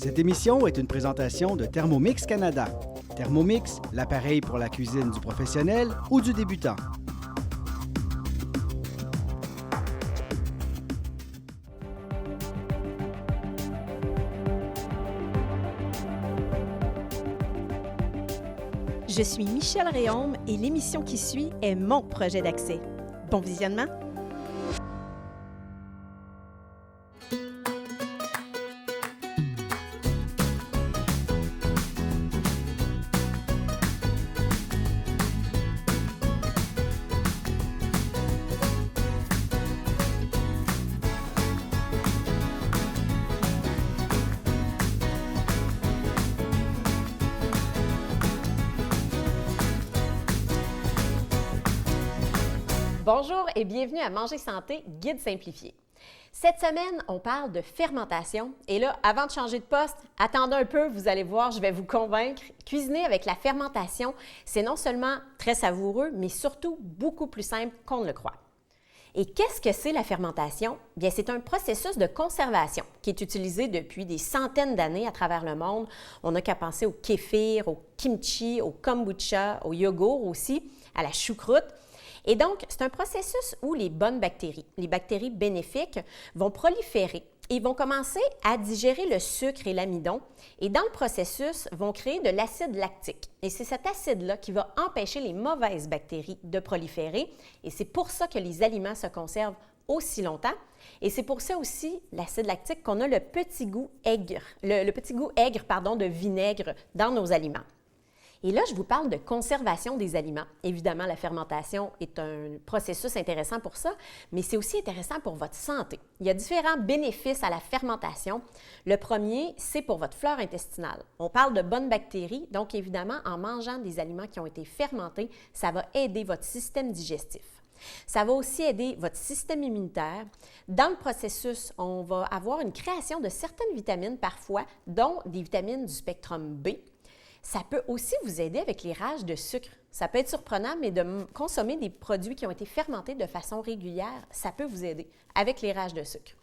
Cette émission est une présentation de Thermomix Canada. Thermomix, l'appareil pour la cuisine du professionnel ou du débutant. Je suis Michèle Réaume et l'émission qui suit est mon projet d'accès. Bon visionnement! Bonjour et bienvenue à Manger Santé, guide simplifié. Cette semaine, on parle de fermentation. Et là, avant de changer de poste, attendez un peu, vous allez voir, je vais vous convaincre. Cuisiner avec la fermentation, c'est non seulement très savoureux, mais surtout beaucoup plus simple qu'on ne le croit. Et qu'est-ce que c'est la fermentation? Bien, c'est un processus de conservation qui est utilisé depuis des centaines d'années à travers le monde. On n'a qu'à penser au kéfir, au kimchi, au kombucha, au yogourt aussi, à la choucroute. Et donc, c'est un processus où les bonnes bactéries, les bactéries bénéfiques, vont proliférer et vont commencer à digérer le sucre et l'amidon et dans le processus, vont créer de l'acide lactique. Et c'est cet acide-là qui va empêcher les mauvaises bactéries de proliférer et c'est pour ça que les aliments se conservent aussi longtemps. Et c'est pour ça aussi, l'acide lactique, qu'on a le petit goût aigre, le petit goût aigre, de vinaigre dans nos aliments. Et là, je vous parle de conservation des aliments. Évidemment, la fermentation est un processus intéressant pour ça, mais c'est aussi intéressant pour votre santé. Il y a différents bénéfices à la fermentation. Le premier, c'est pour votre flore intestinale. On parle de bonnes bactéries, donc évidemment, en mangeant des aliments qui ont été fermentés, ça va aider votre système digestif. Ça va aussi aider votre système immunitaire. Dans le processus, on va avoir une création de certaines vitamines parfois, dont des vitamines du spectrum B. Ça peut aussi vous aider avec les rages de sucre. Ça peut être surprenant, mais de consommer des produits qui ont été fermentés de façon régulière, ça peut vous aider avec les rages de sucre.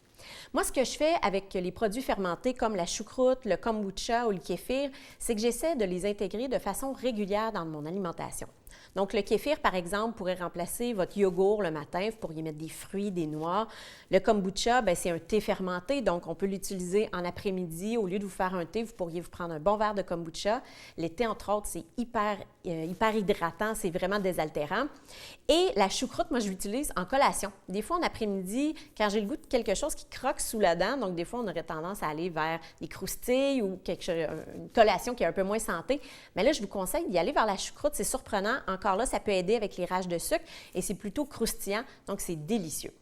Moi, ce que je fais avec les produits fermentés comme la choucroute, le kombucha ou le kéfir, c'est que j'essaie de les intégrer de façon régulière dans mon alimentation. Donc, le kéfir, par exemple, pourrait remplacer votre yogourt le matin. Vous pourriez mettre des fruits, des noix. Le kombucha, c'est un thé fermenté, donc on peut l'utiliser en après-midi. Au lieu de vous faire un thé, vous pourriez vous prendre un bon verre de kombucha. L'été, entre autres, c'est hyper hydratant, c'est vraiment désaltérant. Et la choucroute, moi, je l'utilise en collation. Des fois, en après-midi, quand j'ai le goût de quelque chose qui croque sous la dent, donc des fois, on aurait tendance à aller vers des croustilles ou une collation qui est un peu moins santé. Mais là, je vous conseille d'y aller vers la choucroute. C'est surprenant. Encore là, ça peut aider avec les rages de sucre et c'est plutôt croustillant, donc c'est délicieux.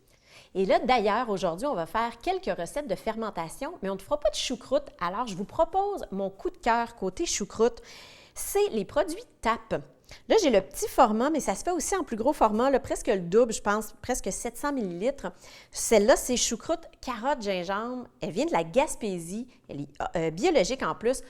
Et là, d'ailleurs, aujourd'hui, on va faire quelques recettes de fermentation, mais on ne fera pas de choucroute. Alors, je vous propose mon coup de cœur côté choucroute. C'est les produits TAP. Là, j'ai le petit format, mais ça se fait aussi en plus gros format, là, presque le double, je pense, presque 700 ml. Celle-là, c'est choucroute carotte gingembre. Elle vient de la Gaspésie. Elle est biologique en plus.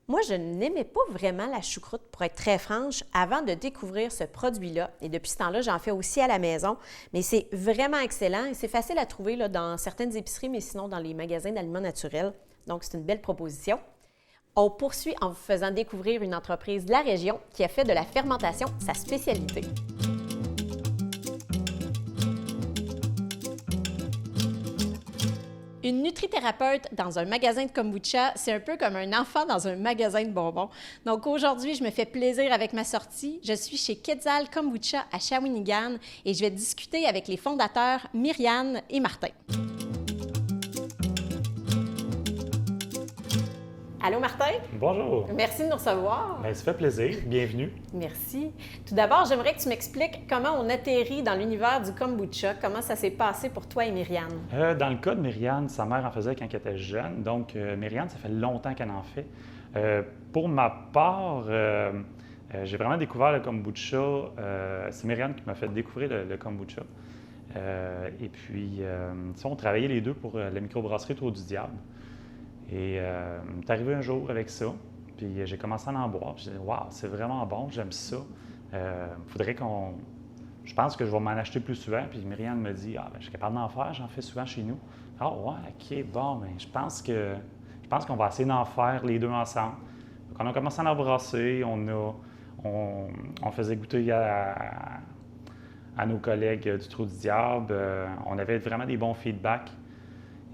Moi, je n'aimais pas vraiment la choucroute, pour être très franche, avant de découvrir ce produit-là. Et depuis ce temps-là, j'en fais aussi à la maison. Mais c'est vraiment excellent et c'est facile à trouver là, dans certaines épiceries, mais sinon dans les magasins d'aliments naturels. Donc, c'est une belle proposition. On poursuit en vous faisant découvrir une entreprise de la région qui a fait de la fermentation sa spécialité. Une nutrithérapeute dans un magasin de kombucha, c'est un peu comme un enfant dans un magasin de bonbons. Donc aujourd'hui, je me fais plaisir avec ma sortie. Je suis chez Quetzal Kombucha à Shawinigan et je vais discuter avec les fondateurs Myriane et Martin. Allô Martin? Bonjour. Merci de nous recevoir. Ça fait plaisir. Bienvenue. Merci. Tout d'abord, j'aimerais que tu m'expliques comment on atterrit dans l'univers du kombucha, comment ça s'est passé pour toi et Myriane. Dans le cas de Myriane, sa mère en faisait quand elle était jeune. Donc, Myriane, ça fait longtemps qu'elle en fait. Pour ma part, j'ai vraiment découvert le kombucha. C'est Myriane qui m'a fait découvrir le kombucha. Et puis, on travaillait les deux pour la microbrasserie Tour du Diable. Et m'est arrivé un jour avec ça, puis j'ai commencé à en boire. Puis j'ai dit « Wow, c'est vraiment bon, j'aime ça. Faudrait qu'on... Je pense que je vais m'en acheter plus souvent. » Puis Myriane me dit « Ah, je suis capable d'en faire, j'en fais souvent chez nous. » « Ah ouais, OK, bon, je pense que je pense qu'on va essayer d'en faire les deux ensemble. Donc, on a commencé à en brasser, on faisait goûter à nos collègues du Trou du Diable. On avait vraiment des bons feedbacks.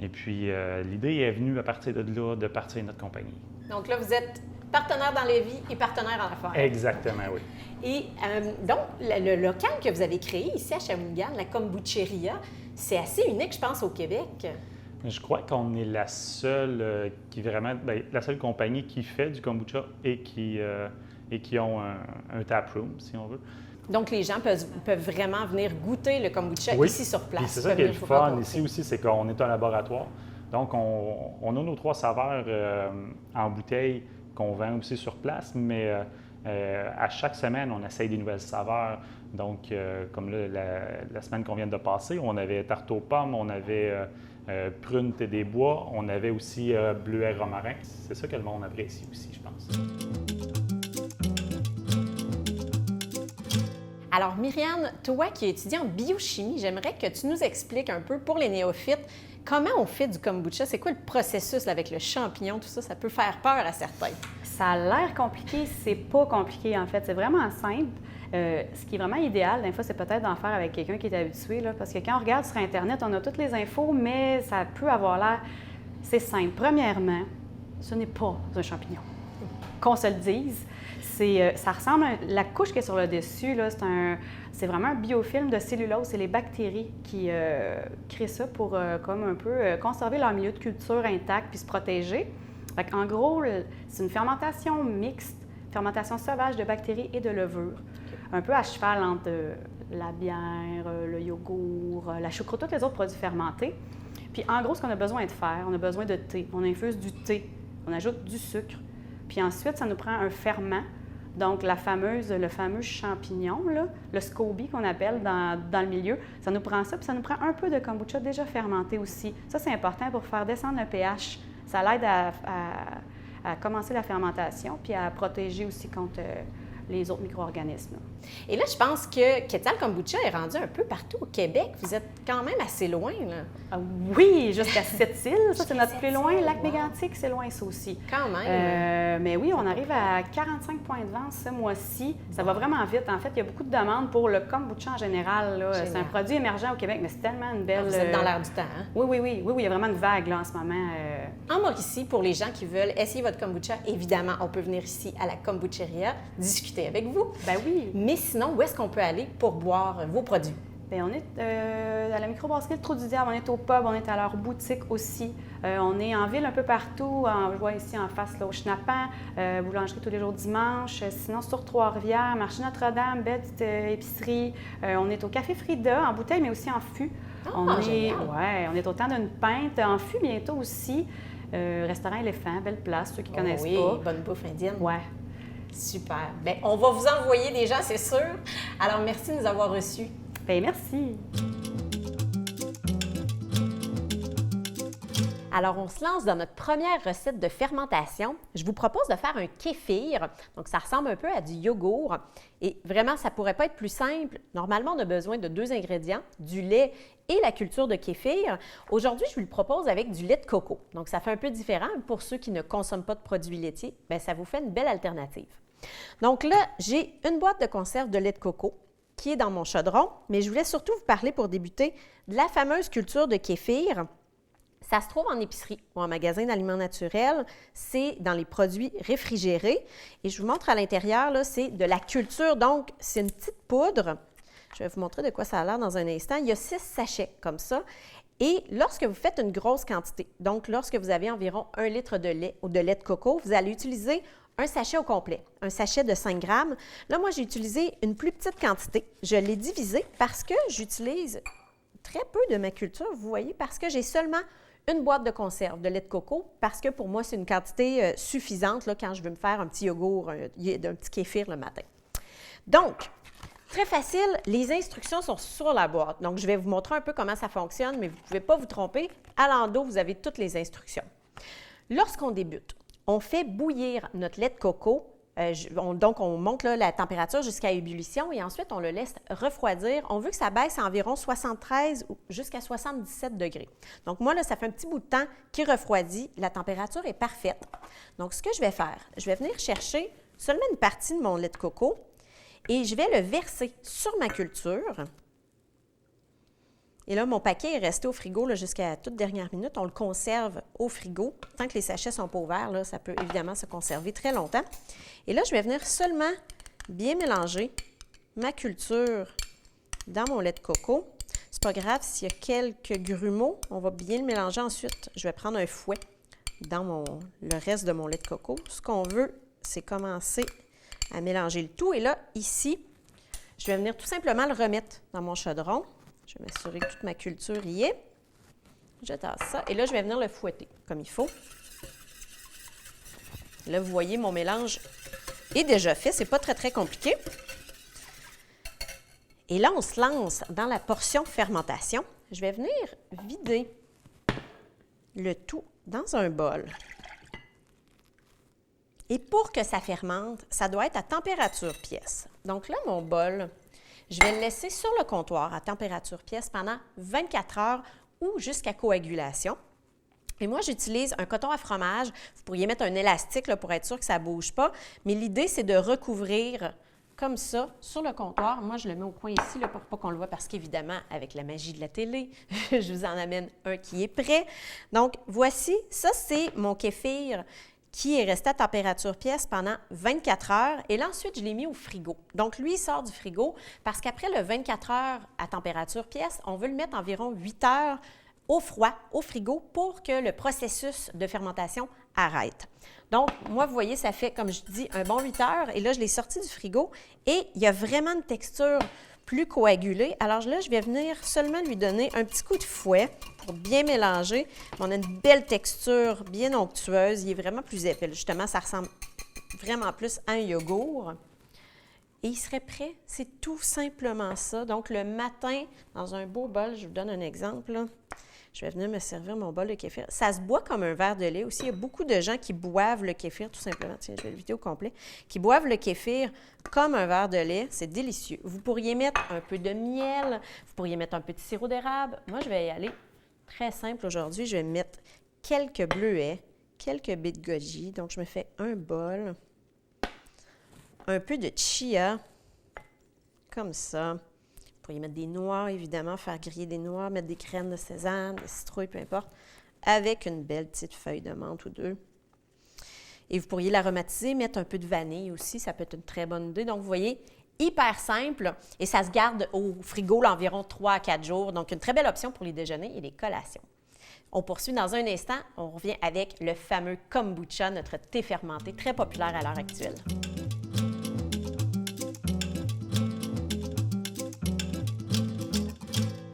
Et puis, l'idée est venue à partir de là, de partir notre compagnie. Donc là, vous êtes partenaire dans la vie et partenaire en affaires. Exactement, oui. Et donc, le local que vous avez créé ici à Shawinigan, la Kombucheria, c'est assez unique, je pense, au Québec. Je crois qu'on est la seule la seule compagnie qui fait du kombucha et qui ont un taproom, si on veut. Donc, les gens peuvent vraiment venir goûter le kombucha ici sur place. Puis c'est ça qui est le fun ici aussi, c'est qu'on est un laboratoire. Donc, on a nos 3 saveurs en bouteille qu'on vend aussi sur place, mais à chaque semaine, on essaye des nouvelles saveurs. Donc, comme là, la semaine qu'on vient de passer, on avait tarte aux pommes, on avait prune thé des bois, on avait aussi bleuet romarin. C'est ça que le monde apprécie aussi, je pense. Alors, Myriane, toi qui étudies en biochimie, j'aimerais que tu nous expliques un peu pour les néophytes comment on fait du kombucha. C'est quoi le processus là, avec le champignon, tout ça? Ça peut faire peur à certains. Ça a l'air compliqué, c'est pas compliqué en fait, c'est vraiment simple. Ce qui est vraiment idéal, des fois, c'est peut-être d'en faire avec quelqu'un qui est habitué, là, parce que quand on regarde sur Internet, on a toutes les infos, mais ça peut avoir l'air... C'est simple. Premièrement, ce n'est pas un champignon. Qu'on se le dise. Ça ressemble la couche qui est sur le dessus, là, c'est vraiment un biofilm de cellulose. C'est les bactéries qui créent ça pour comme un peu conserver leur milieu de culture intact puis se protéger. En gros, c'est une fermentation mixte, fermentation sauvage de bactéries et de levures. Un peu à cheval entre la bière, le yogourt, la choucroute, tous les autres produits fermentés. Puis en gros, ce qu'on a besoin de faire, on a besoin de thé. On infuse du thé, on ajoute du sucre. Puis ensuite, ça nous prend un ferment. Donc, le fameux champignon, là, le SCOBY qu'on appelle dans le milieu, ça nous prend ça, puis ça nous prend un peu de kombucha déjà fermenté aussi. Ça, c'est important pour faire descendre le pH. Ça l'aide à commencer la fermentation, puis à protéger aussi contre les autres micro-organismes. Et là, je pense que Quetzal Kombucha est rendu un peu partout au Québec. Vous êtes quand même assez loin, là. Ah oui, jusqu'à Sept-Îles, ça c'est notre plus loin. Sept-Îles, Lac-Mégantic, c'est loin ça aussi. Quand même. Mais oui, on arrive à 45 points de vente ce mois-ci. Ça va vraiment vite. En fait, il y a beaucoup de demandes pour le kombucha en général, là. C'est un produit émergent au Québec, mais c'est tellement une belle... Vous êtes dans l'air du temps, hein? Oui, il y a vraiment une vague là, en ce moment. En Mauricie, pour les gens qui veulent essayer votre kombucha, évidemment, on peut venir ici à la Kombucheria, discuter avec vous. Ben oui. Mais sinon, où est-ce qu'on peut aller pour boire vos produits? Bien, on est à la microbrasserie Le Trou du Diable, on est au pub, on est à leur boutique aussi. On est en ville un peu partout. Je vois ici en face là, au Schnappant, boulangerie tous les jours dimanche. Sinon, sur Trois-Rivières, marché Notre-Dame, belle petite épicerie. On est au Café Frida, en bouteille, mais aussi en fût. On est au temps d'une pinte, en fût bientôt aussi. Restaurant Éléphant, belle place, ceux qui connaissent pas. Bonne bouffe indienne. Ouais. Super. Bien, on va vous envoyer des gens, c'est sûr. Alors, merci de nous avoir reçus. Bien, merci. Alors, on se lance dans notre première recette de fermentation. Je vous propose de faire un kéfir. Donc, ça ressemble un peu à du yogourt. Et vraiment, ça ne pourrait pas être plus simple. Normalement, on a besoin de 2 ingrédients, du lait et la culture de kéfir. Aujourd'hui, je vous le propose avec du lait de coco. Donc, ça fait un peu différent. Pour ceux qui ne consomment pas de produits laitiers, bien, ça vous fait une belle alternative. Donc là, j'ai une boîte de conserve de lait de coco qui est dans mon chaudron, mais je voulais surtout vous parler pour débuter de la fameuse culture de kéfir. Ça se trouve en épicerie ou en magasin d'aliments naturels. C'est dans les produits réfrigérés. Et je vous montre à l'intérieur, là, c'est de la culture. Donc, c'est une petite poudre. Je vais vous montrer de quoi ça a l'air dans un instant. Il y a 6 sachets comme ça. Et lorsque vous faites une grosse quantité, donc lorsque vous avez environ 1 litre de lait ou de lait de coco, vous allez utiliser un sachet au complet, un sachet de 5 grammes. Là, moi, j'ai utilisé une plus petite quantité. Je l'ai divisé parce que j'utilise très peu de ma culture, vous voyez, parce que j'ai seulement une boîte de conserve de lait de coco, parce que pour moi, c'est une quantité suffisante là, quand je veux me faire un petit yogourt, un petit kéfir le matin. Donc, très facile, les instructions sont sur la boîte. Donc, je vais vous montrer un peu comment ça fonctionne, mais vous ne pouvez pas vous tromper. À l'endos, vous avez toutes les instructions. Lorsqu'on débute, on fait bouillir notre lait de coco Donc, on monte là, la température jusqu'à ébullition et ensuite, on le laisse refroidir. On veut que ça baisse à environ 73 jusqu'à 77 degrés. Donc, moi, là, ça fait un petit bout de temps qu'il refroidit. La température est parfaite. Donc, ce que je vais faire, je vais venir chercher seulement une partie de mon lait de coco et je vais le verser sur ma culture. Et là, mon paquet est resté au frigo là, jusqu'à toute dernière minute. On le conserve au frigo. Tant que les sachets ne sont pas ouverts, là, ça peut évidemment se conserver très longtemps. Et là, je vais venir seulement bien mélanger ma culture dans mon lait de coco. C'est pas grave s'il y a quelques grumeaux. On va bien le mélanger ensuite. Je vais prendre un fouet dans le reste de mon lait de coco. Ce qu'on veut, c'est commencer à mélanger le tout. Et là, ici, je vais venir tout simplement le remettre dans mon chaudron. Je vais m'assurer que toute ma culture y est. Je tasse ça. Et là, je vais venir le fouetter comme il faut. Là, vous voyez, mon mélange est déjà fait. C'est pas très, très compliqué. Et là, on se lance dans la portion fermentation. Je vais venir vider le tout dans un bol. Et pour que ça fermente, ça doit être à température pièce. Donc là, mon bol, je vais le laisser sur le comptoir à température pièce pendant 24 heures ou jusqu'à coagulation. Et moi, j'utilise un coton à fromage. Vous pourriez mettre un élastique là, pour être sûr que ça ne bouge pas. Mais l'idée, c'est de recouvrir comme ça sur le comptoir. Moi, je le mets au coin ici là, pour pas qu'on le voit parce qu'évidemment, avec la magie de la télé, je vous en amène un qui est prêt. Donc, voici, ça, c'est mon kéfir qui est resté à température pièce pendant 24 heures. Et là, ensuite, je l'ai mis au frigo. Donc, lui, il sort du frigo parce qu'après le 24 heures à température pièce, on veut le mettre environ 8 heures au froid, au frigo, pour que le processus de fermentation arrête. Donc, moi, vous voyez, ça fait, comme je dis, un bon 8 heures. Et là, je l'ai sorti du frigo et il y a vraiment une texture plus coagulée. Alors là, je vais venir seulement lui donner un petit coup de fouet pour bien mélanger. On a une belle texture bien onctueuse. Il est vraiment plus épais. Justement, ça ressemble vraiment plus à un yogourt. Et il serait prêt. C'est tout simplement ça. Donc, le matin, dans un beau bol, je vous donne un exemple, là. Je vais venir me servir mon bol de kéfir. Ça se boit comme un verre de lait aussi. Il y a beaucoup de gens qui boivent le kéfir, tout simplement. Tiens, je vais le vider au complet. Qui boivent le kéfir comme un verre de lait. C'est délicieux. Vous pourriez mettre un peu de miel. Vous pourriez mettre un peu de sirop d'érable. Moi, je vais y aller très simple aujourd'hui. Je vais mettre quelques bleuets, quelques baies de goji. Donc, je me fais un bol. Un peu de chia, comme ça. Vous pourriez mettre des noix, évidemment, faire griller des noix, mettre des graines de sésame, des citrouilles, peu importe, avec une belle petite feuille de menthe ou deux. Et vous pourriez l'aromatiser, mettre un peu de vanille aussi, ça peut être une très bonne idée. Donc, vous voyez, hyper simple et ça se garde au frigo là, environ 3 à 4 jours. Donc, une très belle option pour les déjeuners et les collations. On poursuit dans un instant. On revient avec le fameux kombucha, notre thé fermenté très populaire à l'heure actuelle.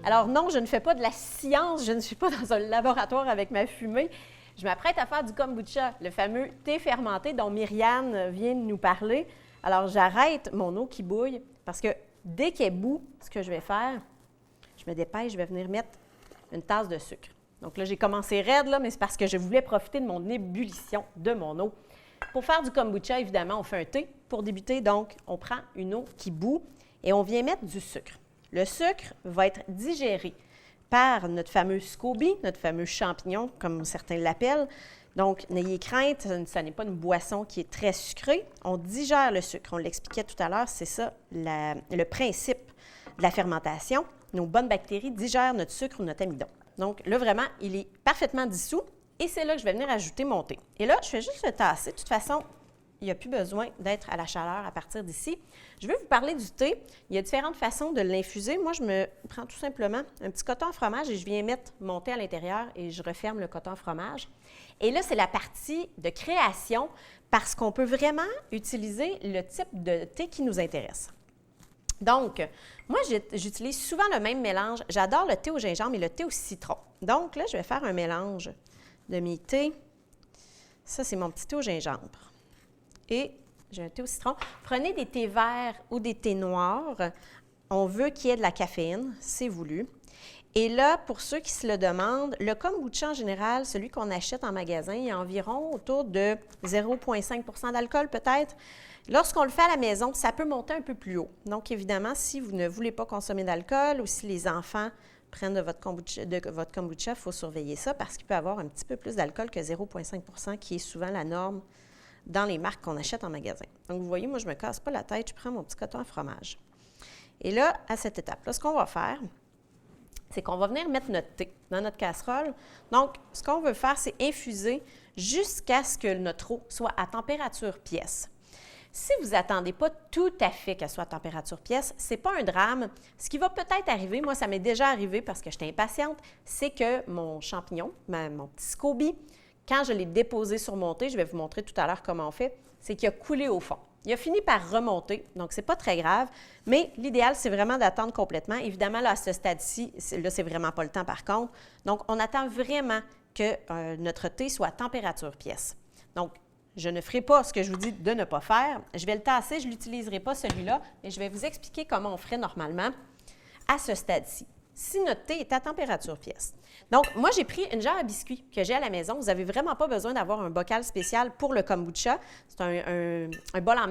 Alors non, je ne fais pas de la science, je ne suis pas dans un laboratoire avec ma fumée. Je m'apprête à faire du kombucha, le fameux thé fermenté dont Myriane vient de nous parler. Alors j'arrête mon eau qui bouille parce que dès qu'elle bout, ce que je vais faire, je me dépêche, je vais venir mettre une tasse de sucre. Donc là, j'ai commencé raide, là, mais c'est parce que je voulais profiter de mon ébullition de mon eau. Pour faire du kombucha, évidemment, on fait un thé. Pour débuter, donc, on prend une eau qui bout et on vient mettre du sucre. Le sucre va être digéré par notre fameux SCOBY, notre fameux champignon, comme certains l'appellent. Donc, n'ayez crainte, ce n'est pas une boisson qui est très sucrée. On digère le sucre. On l'expliquait tout à l'heure, c'est ça le principe de la fermentation. Nos bonnes bactéries digèrent notre sucre ou notre amidon. Donc, là, vraiment, il est parfaitement dissous. Et c'est là que je vais venir ajouter mon thé. Et là, je fais juste le tasser. De toute façon, il n'y a plus besoin d'être à la chaleur à partir d'ici. Je vais vous parler du thé. Il y a différentes façons de l'infuser. Moi, je me prends tout simplement un petit coton à fromage et je viens mettre mon thé à l'intérieur et je referme le coton à fromage. Et là, c'est la partie de création parce qu'on peut vraiment utiliser le type de thé qui nous intéresse. Donc, moi, j'utilise souvent le même mélange. J'adore le thé au gingembre et le thé au citron. Donc, là, je vais faire un mélange de mes thés. Ça, c'est mon petit thé au gingembre. Et j'ai un thé au citron. Prenez des thés verts ou des thés noirs. On veut qu'il y ait de la caféine, c'est voulu. Et là, pour ceux qui se le demandent, le kombucha en général, celui qu'on achète en magasin, il y a environ autour de 0,5 % d'alcool peut-être. Lorsqu'on le fait à la maison, ça peut monter un peu plus haut. Donc, évidemment, si vous ne voulez pas consommer d'alcool ou si les enfants prennent de votre kombucha, il faut surveiller ça parce qu'il peut avoir un petit peu plus d'alcool que 0,5 % qui est souvent la norme dans les marques qu'on achète en magasin. Donc, vous voyez, moi, je ne me casse pas la tête, je prends mon petit coton à fromage. Et là, à cette étape-là, ce qu'on va faire, c'est qu'on va venir mettre notre thé dans notre casserole. Donc, ce qu'on veut faire, c'est infuser jusqu'à ce que notre eau soit à température pièce. Si vous n'attendez pas tout à fait qu'elle soit à température pièce, ce n'est pas un drame. Ce qui va peut-être arriver, moi, ça m'est déjà arrivé parce que j'étais impatiente, c'est que mon champignon, mon petit SCOBY, quand je l'ai déposé sur mon thé, je vais vous montrer tout à l'heure comment on fait, c'est qu'il a coulé au fond. Il a fini par remonter, donc ce n'est pas très grave, mais l'idéal, c'est vraiment d'attendre complètement. Évidemment, là, à ce stade-ci, là, c'est vraiment pas le temps par contre. Donc, on attend vraiment que notre thé soit à température pièce. Donc, je ne ferai pas ce que je vous dis de ne pas faire. Je vais le tasser, je ne l'utiliserai pas celui-là, mais je vais vous expliquer comment on ferait normalement à ce stade-ci. Si notre thé est à température pièce. Donc, moi, j'ai pris une jarre à biscuits que j'ai à la maison. Vous n'avez vraiment pas besoin d'avoir un bocal spécial pour le kombucha. C'est un bol en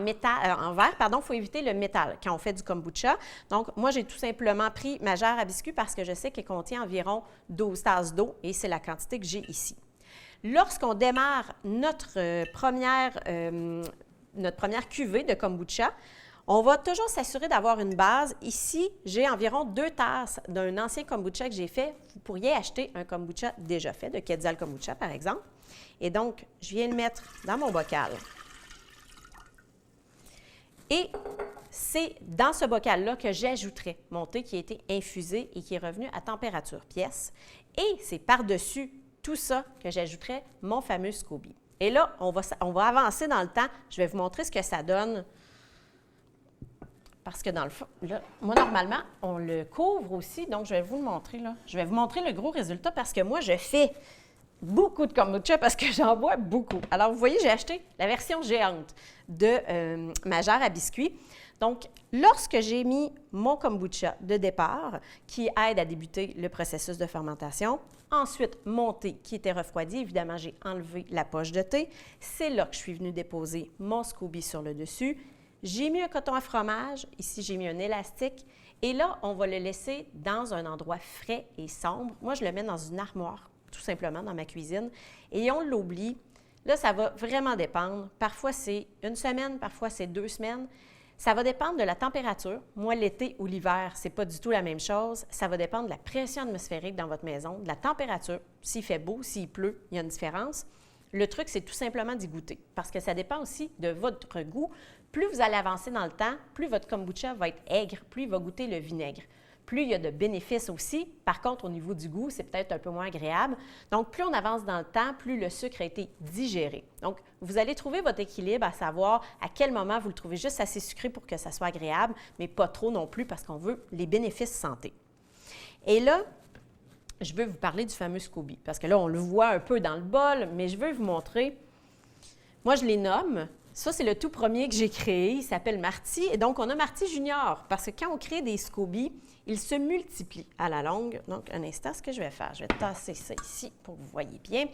verre, il faut éviter le métal quand on fait du kombucha. Donc, moi, j'ai tout simplement pris ma jarre à biscuits parce que je sais qu'elle contient environ 12 tasses d'eau et c'est la quantité que j'ai ici. Lorsqu'on démarre notre première cuvée de kombucha, on va toujours s'assurer d'avoir une base. Ici, j'ai environ 2 tasses d'un ancien kombucha que j'ai fait. Vous pourriez acheter un kombucha déjà fait, de Quetzal Kombucha, par exemple. Et donc, je viens le mettre dans mon bocal. Et c'est dans ce bocal-là que j'ajouterai mon thé qui a été infusé et qui est revenu à température pièce. Et c'est par-dessus tout ça que j'ajouterai mon fameux SCOBY. Et là, on va avancer dans le temps. Je vais vous montrer ce que ça donne. Parce que dans le fond, là, moi, normalement, on le couvre aussi. Donc, je vais vous le montrer, là. Je vais vous montrer le gros résultat parce que moi, je fais beaucoup de kombucha parce que j'en bois beaucoup. Alors, vous voyez, j'ai acheté la version géante de ma jarre à biscuits. Donc, lorsque j'ai mis mon kombucha de départ, qui aide à débuter le processus de fermentation, ensuite mon thé qui était refroidi, évidemment, j'ai enlevé la poche de thé. C'est là que je suis venue déposer mon SCOBY sur le dessus. J'ai mis un coton à fromage, ici j'ai mis un élastique, et là, on va le laisser dans un endroit frais et sombre. Moi, je le mets dans une armoire, tout simplement, dans ma cuisine, et on l'oublie. Là, ça va vraiment dépendre. Parfois, c'est 1 semaine, parfois, c'est 2 semaines. Ça va dépendre de la température. Moi, l'été ou l'hiver, ce n'est pas du tout la même chose. Ça va dépendre de la pression atmosphérique dans votre maison, de la température. S'il fait beau, s'il pleut, il y a une différence. Le truc, c'est tout simplement d'y goûter parce que ça dépend aussi de votre goût. Plus vous allez avancer dans le temps, plus votre kombucha va être aigre, plus il va goûter le vinaigre. Plus il y a de bénéfices aussi. Par contre, au niveau du goût, c'est peut-être un peu moins agréable. Donc, plus on avance dans le temps, plus le sucre a été digéré. Donc, vous allez trouver votre équilibre à savoir à quel moment vous le trouvez juste assez sucré pour que ça soit agréable, mais pas trop non plus parce qu'on veut les bénéfices santé. Et là, je veux vous parler du fameux SCOBY parce que là, on le voit un peu dans le bol, mais je veux vous montrer. Moi, je les nomme. Ça, c'est le tout premier que j'ai créé. Il s'appelle Marty. Et donc, on a Marty Junior parce que quand on crée des SCOBY, ils se multiplient à la longue. Donc, un instant, ce que je vais faire, je vais tasser ça ici pour que vous voyez bien.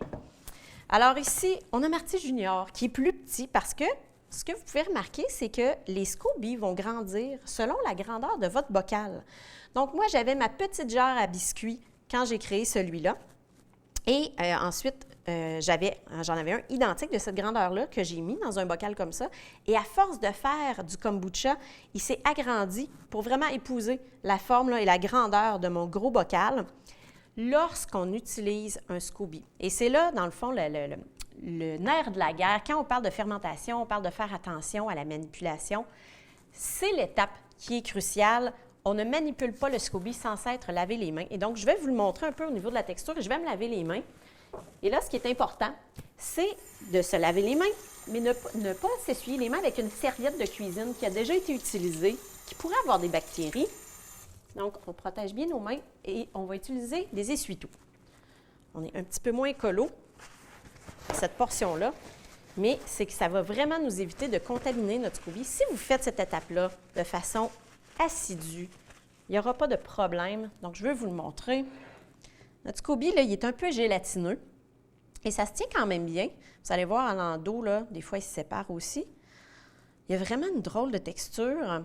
Alors ici, on a Marty Junior qui est plus petit parce que ce que vous pouvez remarquer, c'est que les SCOBY vont grandir selon la grandeur de votre bocal. Donc, moi, j'avais ma petite jarre à biscuits quand j'ai créé celui-là. Et ensuite, j'en avais un identique de cette grandeur-là que j'ai mis dans un bocal comme ça. Et à force de faire du kombucha, il s'est agrandi pour vraiment épouser la forme là, et la grandeur de mon gros bocal lorsqu'on utilise un SCOBY. Et c'est là, dans le fond, le nerf de la guerre. Quand on parle de fermentation, on parle de faire attention à la manipulation. C'est l'étape qui est cruciale. On ne manipule pas le SCOBY sans s'être lavé les mains. Et donc, je vais vous le montrer un peu au niveau de la texture et je vais me laver les mains. Et là, ce qui est important, c'est de se laver les mains, mais ne pas s'essuyer les mains avec une serviette de cuisine qui a déjà été utilisée, qui pourrait avoir des bactéries. Donc, on protège bien nos mains et on va utiliser des essuie-tout. On est un petit peu moins écolo, cette portion-là, mais c'est que ça va vraiment nous éviter de contaminer notre SCOBY. Si vous faites cette étape-là de façon assidue, il n'y aura pas de problème. Donc, je veux vous le montrer. Notre SCOBY, là, il est un peu gélatineux et ça se tient quand même bien. Vous allez voir, à l'endos, là, des fois, il se sépare aussi. Il y a vraiment une drôle de texture.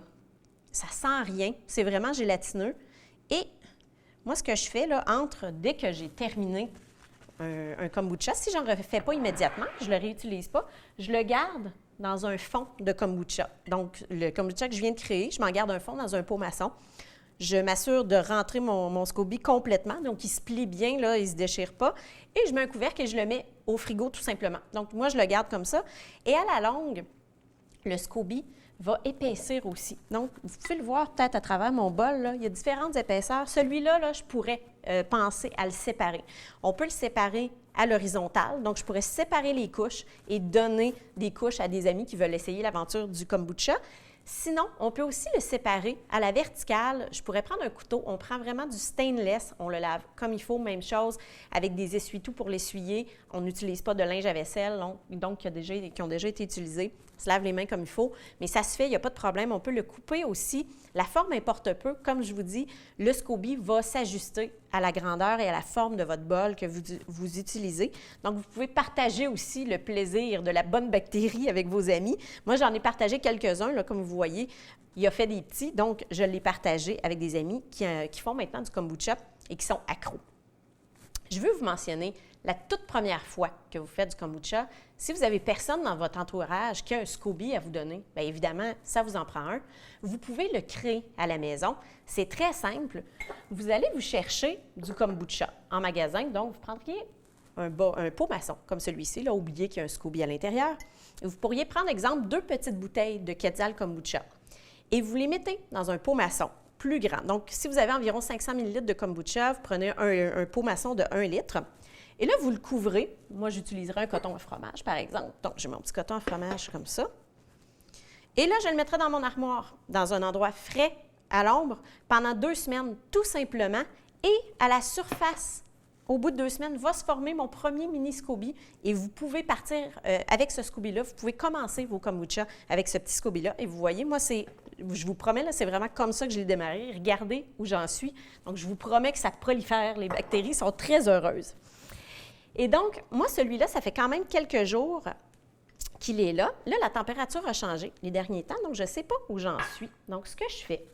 Ça sent rien. C'est vraiment gélatineux. Et moi, ce que je fais, là, dès que j'ai terminé un kombucha, si je n'en refais pas immédiatement, je ne le réutilise pas, je le garde dans un fond de kombucha. Donc, le kombucha que je viens de créer, je m'en garde un fond dans un pot maçon. Je m'assure de rentrer mon SCOBY complètement, donc il se plie bien, là, il ne se déchire pas. Et je mets un couvercle et je le mets au frigo tout simplement. Donc, moi, je le garde comme ça. Et à la longue, le SCOBY va épaissir aussi. Donc, vous pouvez le voir peut-être à travers mon bol, là, il y a différentes épaisseurs. Celui-là, là, je pourrais penser à le séparer. On peut le séparer à l'horizontale, donc je pourrais séparer les couches et donner des couches à des amis qui veulent essayer l'aventure du kombucha. Sinon, on peut aussi le séparer à la verticale. Je pourrais prendre un couteau, on prend vraiment du stainless, on le lave comme il faut, même chose, avec des essuie-tout pour l'essuyer. On n'utilise pas de linge à vaisselle, donc qui ont déjà été utilisés. On se lave les mains comme il faut, mais ça se fait, il n'y a pas de problème. On peut le couper aussi. La forme importe peu. Comme je vous dis, le SCOBY va s'ajuster à la grandeur et à la forme de votre bol que vous utilisez. Donc, vous pouvez partager aussi le plaisir de la bonne bactérie avec vos amis. Moi, j'en ai partagé quelques-uns, là, comme vous voyez. Il a fait des petits, donc je l'ai partagé avec des amis qui font maintenant du kombucha et qui sont accros. Je veux vous mentionner la toute première fois que vous faites du kombucha. Si vous n'avez personne dans votre entourage qui a un SCOBY à vous donner, bien évidemment, ça vous en prend un. Vous pouvez le créer à la maison. C'est très simple. Vous allez vous chercher du kombucha en magasin. Donc, vous prendriez un pot maçon comme celui-ci. Là, oubliez qu'il y a un SCOBY à l'intérieur. Vous pourriez prendre, exemple, 2 petites bouteilles de Quetzal kombucha et vous les mettez dans un pot maçon plus grand. Donc, si vous avez environ 500 ml de kombucha, vous prenez un pot maçon de 1 litre. Et là, vous le couvrez. Moi, j'utiliserai un coton à fromage, par exemple. Donc, j'ai mon petit coton à fromage comme ça. Et là, je le mettrai dans mon armoire, dans un endroit frais, à l'ombre, pendant 2 semaines, tout simplement. Et à la surface, au bout de 2 semaines, va se former mon premier mini SCOBY. Et vous pouvez partir avec ce SCOBY-là. Vous pouvez commencer vos kombucha avec ce petit SCOBY-là. Et vous voyez, moi, je vous promets, là, c'est vraiment comme ça que je l'ai démarré. Regardez où j'en suis. Donc, je vous promets que ça prolifère. Les bactéries sont très heureuses. Et donc, moi, celui-là, ça fait quand même quelques jours qu'il est là. Là, la température a changé les derniers temps, donc je ne sais pas où j'en suis. Donc, ce que je fais,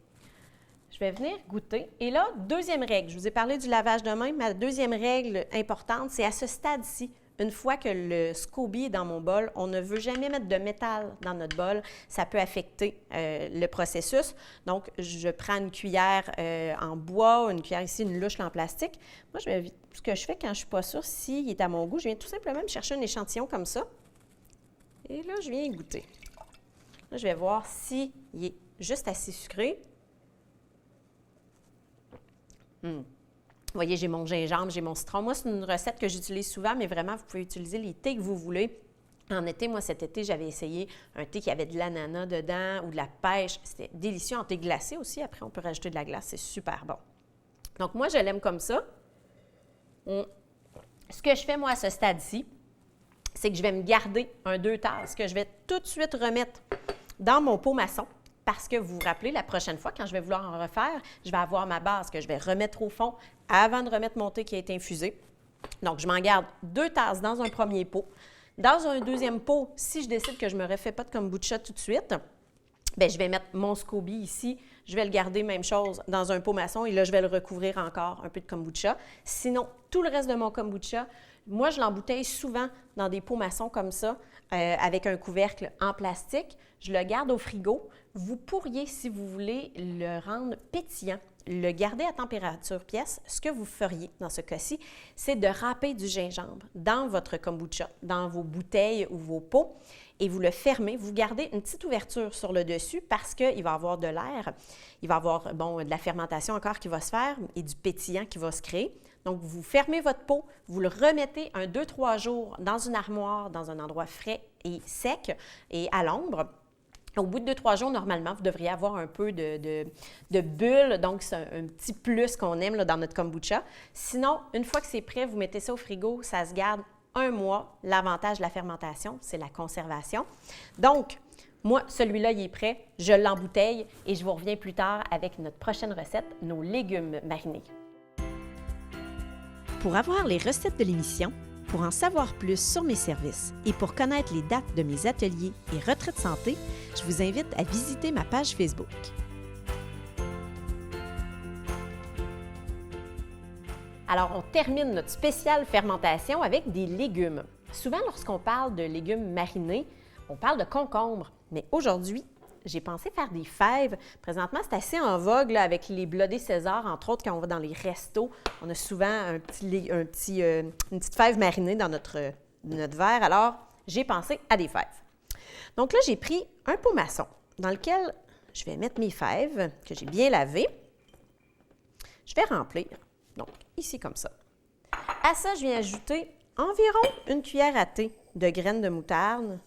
je vais venir goûter. Et là, deuxième règle, je vous ai parlé du lavage de main. Ma deuxième règle importante, c'est à ce stade-ci, une fois que le SCOBY est dans mon bol, on ne veut jamais mettre de métal dans notre bol. Ça peut affecter le processus. Donc, je prends une cuillère en bois, une cuillère ici, une louche en plastique. Moi, ce que je fais quand je ne suis pas sûre s'il est à mon goût, je viens tout simplement me chercher un échantillon comme ça. Et là, je viens goûter. Là, je vais voir s'il est juste assez sucré. Vous voyez, j'ai mon gingembre, j'ai mon citron. Moi, c'est une recette que j'utilise souvent, mais vraiment, vous pouvez utiliser les thés que vous voulez. En été, moi, cet été, j'avais essayé un thé qui avait de l'ananas dedans ou de la pêche. C'était délicieux en thé glacé aussi. Après, on peut rajouter de la glace. C'est super bon. Donc, moi, je l'aime comme ça. Ce que je fais, moi, à ce stade-ci, c'est que je vais me garder un 2 tasses que je vais tout de suite remettre dans mon pot maçon. Parce que vous vous rappelez, la prochaine fois, quand je vais vouloir en refaire, je vais avoir ma base que je vais remettre au fond avant de remettre mon thé qui a été infusé. Donc, je m'en garde 2 tasses dans un premier pot. Dans un deuxième pot, si je décide que je ne me refais pas de kombucha tout de suite, bien, je vais mettre mon SCOBY ici. Je vais le garder, même chose, dans un pot maçon et là, je vais le recouvrir encore un peu de kombucha. Sinon, tout le reste de mon kombucha, moi, je l'embouteille souvent dans des pots maçons comme ça, avec un couvercle en plastique. Je le garde au frigo. Vous pourriez, si vous voulez, le rendre pétillant, le garder à température pièce. Ce que vous feriez dans ce cas-ci, c'est de râper du gingembre dans votre kombucha, dans vos bouteilles ou vos pots, et vous le fermez. Vous gardez une petite ouverture sur le dessus parce qu'il va y avoir de l'air, il va y avoir de la fermentation encore qui va se faire et du pétillant qui va se créer. Donc, vous fermez votre pot, vous le remettez 2-3 jours dans une armoire, dans un endroit frais et sec et à l'ombre. Au bout de 2-3 jours, normalement, vous devriez avoir un peu de bulles. Donc, c'est un petit plus qu'on aime là, dans notre kombucha. Sinon, une fois que c'est prêt, vous mettez ça au frigo, ça se garde 1 mois. L'avantage de la fermentation, c'est la conservation. Donc, Moi, celui-là, il est prêt. Je l'embouteille et je vous reviens plus tard avec notre prochaine recette, nos légumes marinés. Pour avoir les recettes de l'émission, pour en savoir plus sur mes services et pour connaître les dates de mes ateliers et retraites santé, je vous invite à visiter ma page Facebook. Alors, on termine notre spéciale fermentation avec des légumes. Souvent, lorsqu'on parle de légumes marinés, on parle de concombre. Mais aujourd'hui, j'ai pensé faire des fèves. Présentement, c'est assez en vogue là, avec les blodés César, entre autres, quand on va dans les restos. On a souvent une petite fève marinée dans notre verre. Alors, j'ai pensé à des fèves. Donc là, j'ai pris un pot maçon dans lequel je vais mettre mes fèves que j'ai bien lavées. Je vais remplir. Donc, ici comme ça. À ça, je viens ajouter environ une cuillère à thé de graines de moutarde.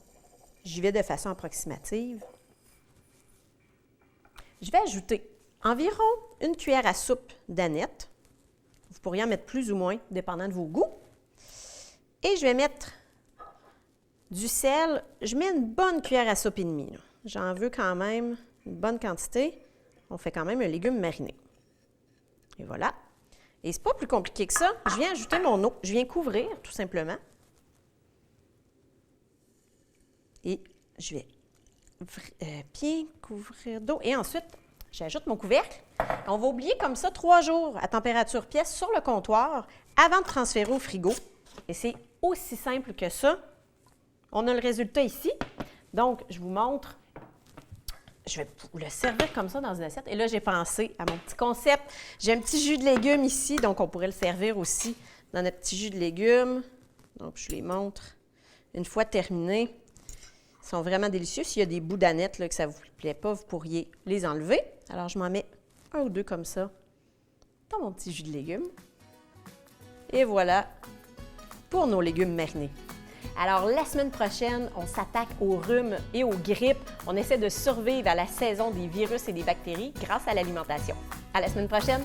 J'y vais de façon approximative. Je vais ajouter environ une cuillère à soupe d'aneth. Vous pourriez en mettre plus ou moins, dépendant de vos goûts. Et je vais mettre du sel. Je mets une bonne cuillère à soupe et demie. J'en veux quand même une bonne quantité. On fait quand même un légume mariné. Et voilà. Et c'est pas plus compliqué que ça. Je viens ajouter mon eau. Je viens couvrir, tout simplement. Et je vais bien couvrir d'eau. Et ensuite, j'ajoute mon couvercle. On va oublier comme ça 3 jours à température pièce sur le comptoir avant de transférer au frigo. Et c'est aussi simple que ça. On a le résultat ici. Donc, je vous montre. Je vais le servir comme ça dans une assiette. Et là, j'ai pensé à mon petit concept. J'ai un petit jus de légumes ici, donc on pourrait le servir aussi dans notre petit jus de légumes. Donc, je les montre une fois terminés. Ils sont vraiment délicieux. S'il y a des bouts d'aneth là, que ça ne vous plaît pas, vous pourriez les enlever. Alors, je m'en mets 1 ou 2 comme ça dans mon petit jus de légumes. Et voilà pour nos légumes marinés. Alors, la semaine prochaine, on s'attaque au rhume et aux grippes. On essaie de survivre à la saison des virus et des bactéries grâce à l'alimentation. À la semaine prochaine!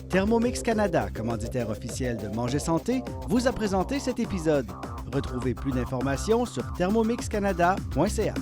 Thermomix Canada, commanditaire officiel de Manger Santé, vous a présenté cet épisode. Retrouvez plus d'informations sur thermomixcanada.ca.